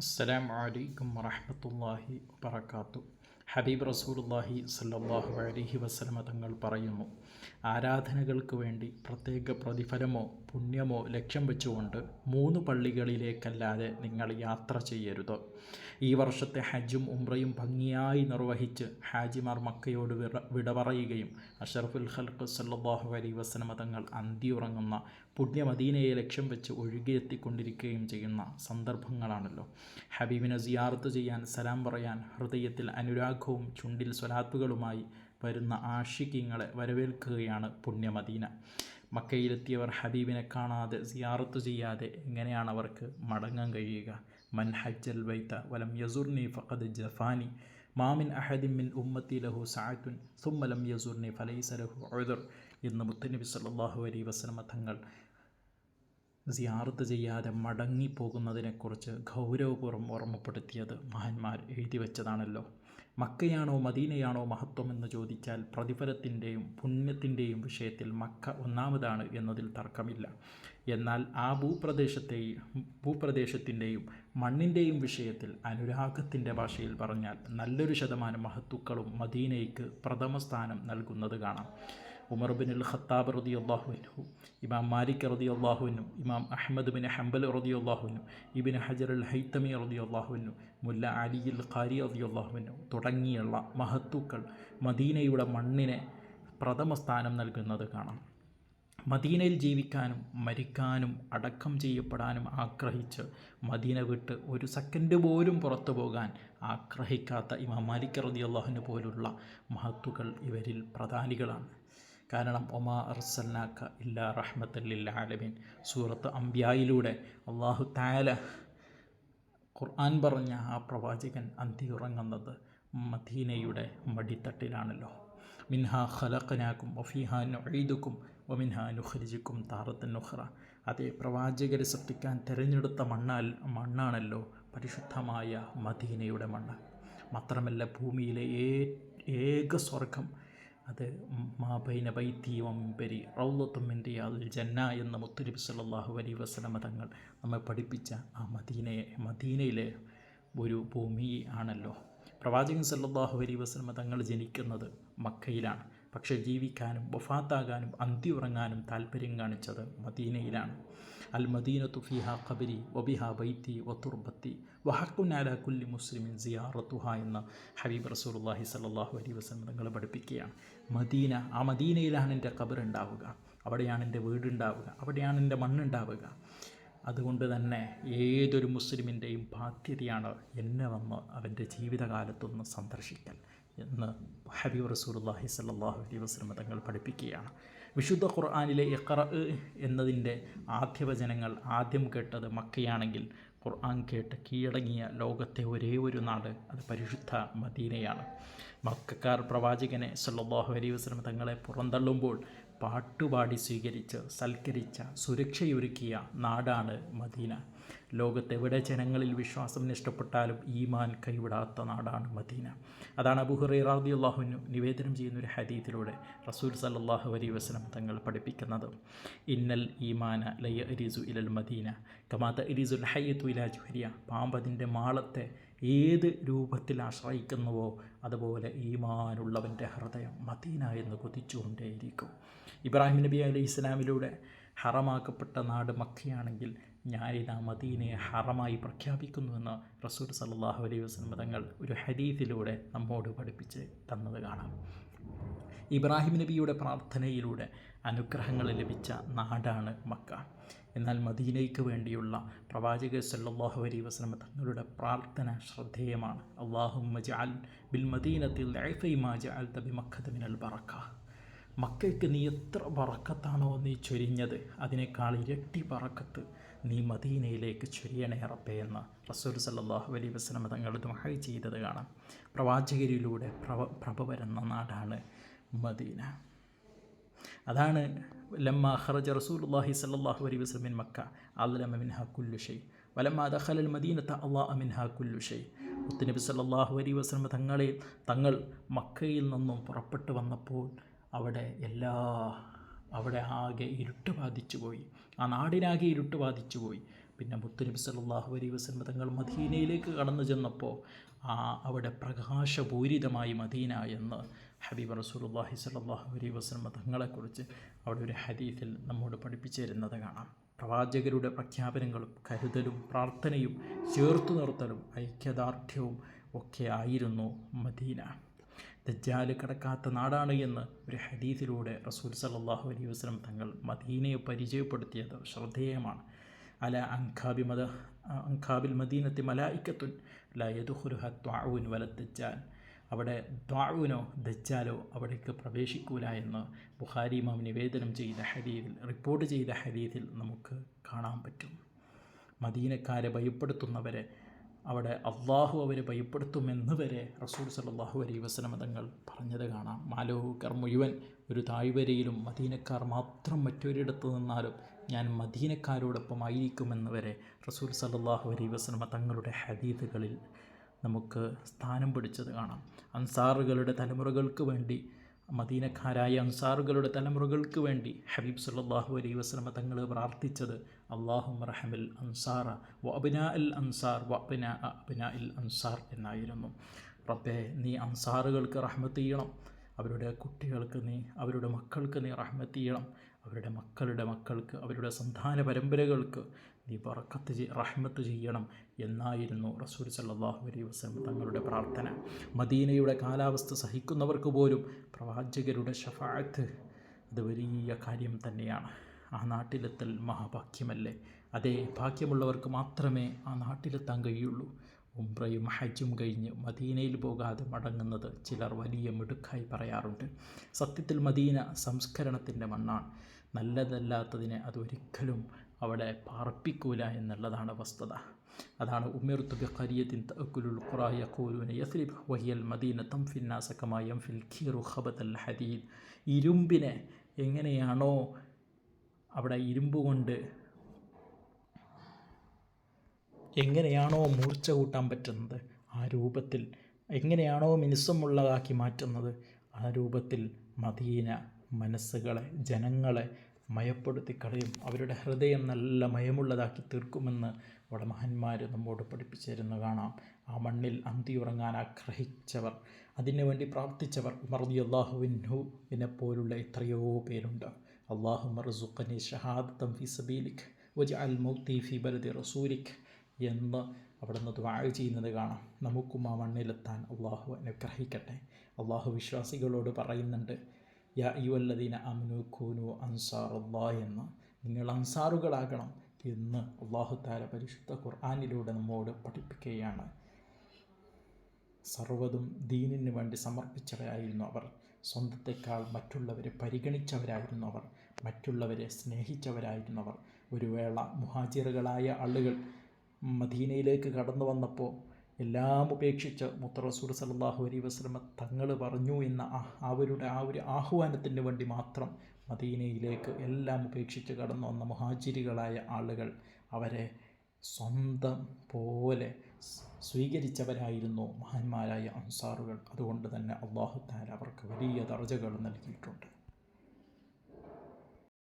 അസ്സലാമു അലൈക്കും വറഹ്മത്തുള്ളാഹി വബറകാതുഹു. ഹബീബ് റസൂലുള്ളാഹി സ്വല്ലല്ലാഹു അലൈഹി വസല്ലമ തങ്ങൾ പറയുന്നു, ആരാധനകൾക്ക് വേണ്ടി പ്രത്യേക പ്രതിഫലമോ പുണ്യമോ ലക്ഷ്യം വെച്ചുകൊണ്ട് 3 പള്ളികളിലേക്കല്ലാതെ നിങ്ങൾ യാത്ര ചെയ്യരുത്. ഈ വർഷത്തെ ഹജ്ജും ഉംറയും ഭംഗിയായി നിർവഹിച്ച് ഹാജിമാർ മക്കയോട് വിട പറയുകയും അഷ്റഫുൽ ഖൽഖ് സ്വല്ലല്ലാഹു അലൈഹി വസല്ലമ തങ്ങൾ അന്തിയുറങ്ങുന്ന പുണ്യ മദീനയെ ലക്ഷ്യം വെച്ച് ഒഴുകിയെത്തിക്കൊണ്ടിരിക്കുകയും ചെയ്യുന്ന സന്ദർഭങ്ങളാണല്ലോ. ഹബീബിനെ സിയാറത്ത് ചെയ്യാൻ, സലാം പറയാൻ, ഹൃദയത്തിൽ അനുരാഗവും ചുണ്ടിൽ സ്വലാത്തുകളുമായി വരുന്ന ആഷിഖീങ്ങളെ വരവേൽക്കുകയാണ് പുണ്യമദീന. മക്കയിലെത്തിയവർ ഹബീബിനെ കാണാതെ സിയാറത്ത് ചെയ്യാതെ എങ്ങനെയാണ് അവർക്ക് മടങ്ങാൻ കഴിയുക? മൻ ഹജ്ജൽ ബൈത വലം യസുർനി ഫഖദ് ജഫാനി മാമിൻ അഹദിൻ മിൻ ഉമ്മത്തി ലഹു സഅത്തുൻ സുമ്മ ലം യസുർനി ഫലൈസ ലഹു ഉദ്ർ എന്ന് മുത്തനബി സല്ലല്ലാഹു അലൈഹി വസല്ലമ തങ്ങൾ സിയാറത്ത് ചെയ്യാതെ മടങ്ങിപ്പോകുന്നതിനെക്കുറിച്ച് ഗൗരവപൂർവ്വം ഓർമ്മപ്പെടുത്തിയത് മഹാന്മാർ എഴുതി വെച്ചതാണല്ലോ. മക്കയാണോ മദീനയാണോ മഹത്വമെന്ന് ചോദിച്ചാൽ പ്രതിഫലത്തിൻ്റെയും പുണ്യത്തിൻ്റെയും വിഷയത്തിൽ മക്ക ഒന്നാമതാണ് എന്നതിൽ തർക്കമില്ല. എന്നാൽ ആ ഭൂപ്രദേശത്തിൻ്റെയും മണ്ണിൻ്റെയും വിഷയത്തിൽ അനുരാഗത്തിൻ്റെ ഭാഷയിൽ പറഞ്ഞാൽ നല്ലൊരു ശതമാനം മഹത്തുക്കളും മദീനയ്ക്ക് പ്രഥമ സ്ഥാനം നൽകുന്നത് കാണാം. ഉമർ ബിൻ ഖത്താബ് റളിയല്ലാഹു അൻഹു, ഇമാം മാലിക് റളിയല്ലാഹു അൻഹു, ഇമാം അഹ്മദ് ബിൻ ഹംബൽ റളിയല്ലാഹു അൻഹു, ഇബ്നു ഹജർ അൽ ഹൈതമി റളിയല്ലാഹു അൻഹു, മുല്ല അലി അൽ ഖാരി റളിയല്ലാഹു അൻഹു തുടങ്ങിയുള്ള മഹത്തുക്കൾ മദീനയുടെ മണ്ണിനെ പ്രഥമ സ്ഥാനം നൽകുന്നത് കാണാം. മദീനയിൽ ജീവിക്കാനും മരിക്കാനും അടക്കം ചെയ്യപ്പെടാനും ആഗ്രഹിച്ച് മദീന വിട്ട് ഒരു സെക്കൻഡ് പോലും പുറത്തു പോകാൻ ആഗ്രഹിക്കാത്ത ഇമാം മാലിക് റളിയല്ലാഹു അൻഹു പോലുള്ള മഹത്തുക്കൾ ഇവരിൽ പ്രധാനികളാണ്. കാരണം ഒമാ അർസൽനാക ഇല്ലാ റഹ്മത്തൻ ലിൽ ആലമീൻ സൂറത്ത് അംബിയായിലൂടെ അല്ലാഹു തആല ഖുർആൻ പറഞ്ഞ ആ പ്രവാചകൻ അന്തിയുറങ്ങുന്നത് മദീനയുടെ മടിത്തട്ടിലാണല്ലോ. മിൻഹാ ഖലഖനാകും വഫീഹാ നുഈദുകും വമിൻഹാ നുഖ്രിജുകും താറത്തൻ ഉഖ്റ. അതേ പ്രവാചകരെ സൃഷ്ടിക്കാൻ തിരഞ്ഞെടുത്ത മണ്ണാണല്ലോ പരിശുദ്ധമായ മദീനയുടെ മണ്ണ്. മാത്രമല്ല ഭൂമിയിലെ ഏക സ്വർഗം അത് മാബൈന ബൈത്തി വമിൻബരി റൗളത്തും മിൻ റിയാദിൽ ജന്ന എന്ന മുത്തുനബി സല്ലല്ലാഹു അലൈഹി വസല്ലമ തങ്ങൾ നമ്മെ പഠിപ്പിച്ച ആ മദീനയിലെ ഒരു ഭൂമി ആണല്ലോ. പ്രവാചകൻ സല്ലല്ലാഹു അലൈഹി വസല്ലമ തങ്ങൾ ജനിക്കുന്നത് മക്കയിലാണ്. പക്ഷേ ജീവിക്കാനും വഫാത്താകാനും അന്തിയുറങ്ങാനും താല്പര്യം കാണിച്ചത് മദീനയിലാണ്. അൽ മദീനത്തു ഫീഹാ ഖബരി വബിഹാ ബൈത്തി വതുർബത്തി വഹഖുൻ അലാ കുല്ലി മുസ്ലിമിൻ സിയാറത്തുഹാ എന്ന ഹബീബ് റസൂലുള്ളാഹി സ്വല്ലല്ലാഹു അലൈഹി വസല്ലം തങ്ങൾ പഠിപ്പിക്കുകയാണ്. മദീന, ആ മദീനയിലാണ് എൻ്റെ ഖബർ ഉണ്ടാവുക, അവിടെയാണ് എൻ്റെ വീടുണ്ടാവുക, അവിടെയാണ് എൻ്റെ മണ്ണുണ്ടാവുക. അതുകൊണ്ട് തന്നെ ഏതൊരു മുസ്ലിമിൻ്റെയും ബാധ്യതയാണ് എന്നെ വന്ന് അവൻ്റെ ജീവിതകാലത്തൊന്ന് സന്ദർശിക്കൽ എന്ന് ഹബീബ് റസൂലുള്ളാഹി സ്വല്ലല്ലാഹു അലൈഹി വസല്ലം തങ്ങൾ പഠിപ്പിക്കുകയാണ്. വിശുദ്ധ ഖുർആനിലെ ഇഖ്റ എന്നതിൻ്റെ ആദ്യവചനങ്ങൾ ആദ്യം കേട്ടത് മക്കയാണെങ്കിൽ ഖുർആൻ കേട്ട് കീഴടങ്ങിയ ലോകത്തെ ഒരേ ഒരു നാട് അത് പരിശുദ്ധ മദീനയാണ്. മക്കക്കാർ പ്രവാചകനെ സല്ലല്ലാഹു അലൈഹി വസല്ലം തങ്ങളെ പുറന്തള്ളുമ്പോൾ പാട്ടുപാടി സ്വീകരിച്ച് സൽക്കരിച്ച സുരക്ഷയൊരുക്കിയ നാടാണ് മദീന. ലോകത്തെവിടെ ജനങ്ങളിൽ വിശ്വാസം നഷ്ടപ്പെട്ടാലും ഈമാൻ കൈവിടാത്ത നാടാണ് മദീന. അതാണ് അബൂ ഹുറൈറ റളിയല്ലാഹു അൻഹു നിവേദനം ചെയ്യുന്ന ഒരു ഹദീസിലൂടെ റസൂൽ സല്ലല്ലാഹു അലൈഹി വസല്ലം തങ്ങൾ പഠിപ്പിക്കുന്നത്, ഇന്നൽ ഈമാന ലയരിസു ഇലൽ മദീന കമാ തരിസുൽ ഹയ്യത്തു ഇലാ ജുഹരിയ. പാമ്പതിൻ്റെ മാളത്തെ ഏത് രൂപത്തിൽ ആശ്രയിക്കുന്നുവോ അതുപോലെ ഈമാനുള്ളവൻ്റെ ഹൃദയം മദീന എന്ന് കൊതിച്ചുകൊണ്ടേയിരിക്കും. ഇബ്രാഹിം നബി അലൈഹി ഇസ്ലാമിലൂടെ ഹറമാക്കപ്പെട്ട നാട് മക്കയാണെങ്കിൽ ഞാനിതാ മദീനയെ ഹറമായി പ്രഖ്യാപിക്കുന്നുവെന്ന് റസൂൽ സല്ലല്ലാഹു അലൈഹി വസല്ലം തങ്ങൾ ഒരു ഹദീസിലൂടെ നമ്മോട് പഠിപ്പിച്ച് തന്നത് കാണാം. ഇബ്രാഹിം നബിയുടെ പ്രാർത്ഥനയിലൂടെ അനുഗ്രഹങ്ങൾ ലഭിച്ച നാടാണ് മക്ക. എന്നാൽ മദീനയ്ക്ക് വേണ്ടിയുള്ള പ്രവാചക സല്ലല്ലാഹു അലൈഹി വസല്ലം തങ്ങളുടെ പ്രാർത്ഥന ശ്രദ്ധേയമാണ്. അല്ലാഹുമ്മ ജഅൽ ബിൽ മദീനത്തി ദഅഫൈ മാ ജഅൽത ബിമക്കത മിനൽ ബറക. മക്കയ്ക്ക് നീ എത്ര ബറക്കത്താണോ നീ ചൊരിഞ്ഞത് അതിനേക്കാൾ ഇരട്ടി ബറക്കത്ത് നീ മദീനയിലേക്ക് ചൊരിയണേ റബ്ബേ എന്ന് റസൂൽ സല്ലല്ലാഹു അലൈഹി വസല്ലം തങ്ങൾ ദുആ ചെയ്തത് കാണാം. പ്രവാചകരിലൂടെ പ്രഭ വരുന്ന നാടാണ് മദീന. അതാണ് ലമ്മാ ഖറജ റസൂലുള്ളാഹി സ്വല്ലല്ലാഹു അലൈഹി വസല്ലം മിൻ മക്ക അദ്ലമ മിൻഹാ കുല്ലു ഷൈ വലമ്മാ ദഖലൽ മദീനത അളാഅ മിൻഹാ കുല്ലു ഷൈ. മുത്തുനബി സ്വല്ലല്ലാഹു അലൈഹി വസല്ലം തങ്ങൾ മക്കയിൽ നിന്നും പുറപ്പെട്ടു വന്നപ്പോൾ അവിടെ ആകെ ഇരുട്ട് ബാധിച്ചു പോയി. ആ നാടിനാകെ ഇരുട്ട് ബാധിച്ചു പോയി. പിന്നെ മുത്തുനബി സല്ലല്ലാഹു അലൈഹി വസല്ലം തങ്ങൾ മദീനയിലേക്ക് കടന്നു ചെന്നപ്പോൾ അവിടെ പ്രകാശപൂരിതമായി മദീന എന്ന് ഹബീബ് റസൂലുള്ളാഹി സ്വല്ലല്ലാഹു അലൈഹി വസല്ലം തങ്ങളെക്കുറിച്ച് അവിടെ ഒരു ഹദീസിൽ നമ്മോട് പഠിപ്പിച്ചു തരുന്നത് കാണാം. പ്രവാചകരുടെ പ്രഖ്യാപനങ്ങളും കരുതലും പ്രാർത്ഥനയും ചേർത്തു നിർത്തലും ഐക്യദാർഢ്യവും ഒക്കെ ആയിരുന്നു മദീന. ദജ്ജാൽ കടക്കാത്ത നാടാണ് എന്ന് ഒരു ഹദീസിലൂടെ റസൂൽ സല്ലല്ലാഹു അലൈഹി വസല്ലം തങ്ങൾ മദീനയെ പരിചയപ്പെടുത്തിയത് ശ്രദ്ധേയമാണ്. അൻകാബിൽ മദീനത്തി മലായിക്കത്തുൻ ലാ യദ്ഖുലുഹ ത്വാഊൻ വല ദജ്ജാൽ. അവിടെ ത്വാഊനോ ദജ്ജാലോ അവിടേക്ക് പ്രവേശിക്കൂല എന്ന് ബുഖാരി ഇമാം നിവേദനം ചെയ്ത ഹദീസിൽ റിപ്പോർട്ട് ചെയ്ത ഹദീസിൽ നമുക്ക് കാണാൻ പറ്റും. മദീനക്കാരെ ഭയപ്പെടുത്തുന്നവരെ അവിടെ അള്ളാഹു അവരെ ഭയപ്പെടുത്തുമെന്ന് വരെ റസൂൽ സല്ലല്ലാഹു അലൈഹി വസല്ലം തങ്ങൾ പറഞ്ഞത് കാണാം. മാലോകർ മുഴുവൻ ഒരു താഴ്വരയിലും മദീനക്കാർ മാത്രം മറ്റൊരിടത്ത് നിന്നാലും ഞാൻ മദീനക്കാരോടൊപ്പം ആയിരിക്കുമെന്ന് വരെ റസൂൽ സല്ലല്ലാഹു അലൈഹി വസല്ലം തങ്ങളുടെ ഹദീസുകളിൽ നമുക്ക് സ്ഥാനം പിടിച്ചത് കാണാം. അൻസാറുകളുടെ തലമുറകൾക്ക് വേണ്ടി മദീനക്കാരായ അൻസാറുകളുടെ തലമുറകൾക്ക് വേണ്ടി ഹബീബ് സല്ലല്ലാഹു അലൈഹി വസല്ലം തങ്ങൾ പ്രാർത്ഥിച്ചത് അല്ലാഹുമ്മ റഹമിൽ അൻസാറ വ അബ്നാഇൽ അൻസാർ വ അബ്നാഇൽ അൻസാർ എന്നായിരുന്നു. റബ്ബേ, നീ അൻസാറുകൾക്ക് റഹ്മത്ത് ചെയ്യണം, അവരുടെ കുട്ടികൾക്ക് നീ, അവരുടെ മക്കൾക്ക് നീ റഹ്മത്ത് ചെയ്യണം, അവരുടെ മക്കളുടെ മക്കൾക്ക്, അവരുടെ സന്താന പരമ്പരകൾക്ക് നീ ബറക്കത്ത് റഹ്മത്ത് ചെയ്യണം എന്നായിരുന്നു റസൂൽ സല്ലല്ലാഹു അലൈഹി വസല്ലം തങ്ങളുടെ പ്രാർത്ഥന. മദീനയുടെ കാലാവസ്ഥ സഹിക്കുന്നവർക്ക് പോലും പ്രവാചകരുടെ ശഫാഅത്ത് അത് വലിയ കാര്യം തന്നെയാണ്. ആ നാട്ടിലെത്തൽ മഹാഭാഗ്യമല്ലേ? അതേ, ഭാഗ്യമുള്ളവർക്ക് മാത്രമേ ആ നാട്ടിലെത്താൻ കഴിയുള്ളൂ. ഉംറയും ഹജ്ജും കഴിഞ്ഞ് മദീനയിൽ പോകാതെ മടങ്ങുന്നത് ചിലർ വലിയ മിടുക്കായി പറയാറുണ്ട്. സത്യത്തിൽ മദീന സംസ്കരണത്തിൻ്റെ മണ്ണാണ്. നല്ലതല്ലാത്തതിനെ അതൊരിക്കലും അവിടെ പാർപ്പിക്കൂല എന്നുള്ളതാണ് വസ്തുത. അതാണ് ഉമിർതു ബിഖരിയത്തിൻ തഅക്കുലുൽ ഖുറാ യഖൂലൂന യസ്രിബ് വഹിയൽ മദീന തംഫിൻ നാസ കമാ യംഫിൽ കീറു ഖബതൽ ഹദീദ്. ഇരുമ്പിനെ എങ്ങനെയാണോ അവിടെ ഇരുമ്പ് കൊണ്ട് എങ്ങനെയാണോ മൂർച്ച കൂട്ടാൻ പറ്റുന്നത്, ആ രൂപത്തിൽ എങ്ങനെയാണോ മിനുസമുള്ളതാക്കി മാറ്റുന്നത്, ആ രൂപത്തിൽ മദീന മനസ്സുകളെ, ജനങ്ങളെ മയപ്പെടുത്തി കളയും. അവരുടെ ഹൃദയം നല്ല മയമുള്ളതാക്കി തീർക്കുമെന്ന് അവിടെ മഹാന്മാർ നമ്മോട് പഠിപ്പിച്ചിരുന്നു കാണാം. ആ മണ്ണിൽ അന്തിയുറങ്ങാൻ ആഗ്രഹിച്ചവർ, അതിനുവേണ്ടി പ്രാർത്ഥിച്ചവർ ഉമർ റളിയല്ലാഹു അൻഹുവിനെ പോലുള്ള എത്രയോ പേരുണ്ട്. അല്ലാഹുമ്മ ർസുഖ്നി ഷഹാദതൻ ഫീ സബീലിക് വജ്അൽ മൗതി ഫീ ബലദി റസൂലിക് എന്ന് അവിടുന്ന് ദുആ ചെയ്യുന്നത് കാണാം. നമുക്കും ആ മണ്ണിലെത്താൻ അള്ളാഹു അനുഗ്രഹിക്കട്ടെ. അള്ളാഹു വിശ്വാസികളോട് പറയുന്നുണ്ട്, യാ അയ്യുഹല്ലദീന ആമനൂ കൂനൂ അൻസാറല്ലാഹ് എന്ന്. നിങ്ങൾ അൻസാറുകളാകണം എന്ന് അല്ലാഹു തആല പരിശുദ്ധ ഖുർആനിലൂടെ നമ്മോട് പഠിപ്പിക്കുകയാണ്. സർവ്വതും ദീനിന് വേണ്ടി സമർപ്പിച്ചവരായിരുന്നു അവർ. സ്വന്തത്തെക്കാൾ മറ്റുള്ളവരെ പരിഗണിച്ചവരായിരുന്നു അവർ. മറ്റുള്ളവരെ സ്നേഹിച്ചവരായിരുന്നു അവർ. ഒരു വേള മുഹാജിറുകളായ ആളുകൾ മദീനയിലേക്ക് കടന്നു വന്നപ്പോൾ എല്ലാം ഉപേക്ഷിച്ച് മുത്ത് റസൂൽ സല്ലല്ലാഹു അലൈഹി വസല്ലം തങ്ങൾ പറഞ്ഞു എന്ന അവരുടെ ആ ഒരു ആഹ്വാനത്തിന് വേണ്ടി മാത്രം മദീനയിലേക്ക് എല്ലാം ഉപേക്ഷിച്ച് കടന്നു വന്ന മുഹാജിറുകളായ ആളുകൾ അവരെ സ്വന്തം പോലെ സ്വീകരിച്ചവരായിരുന്നു മഹാന്മാരായ അൻസാറുകൾ. അതുകൊണ്ട് തന്നെ അല്ലാഹു തആല അവർക്ക് വലിയ ദർജകൾ നൽകിയിട്ടുണ്ട്.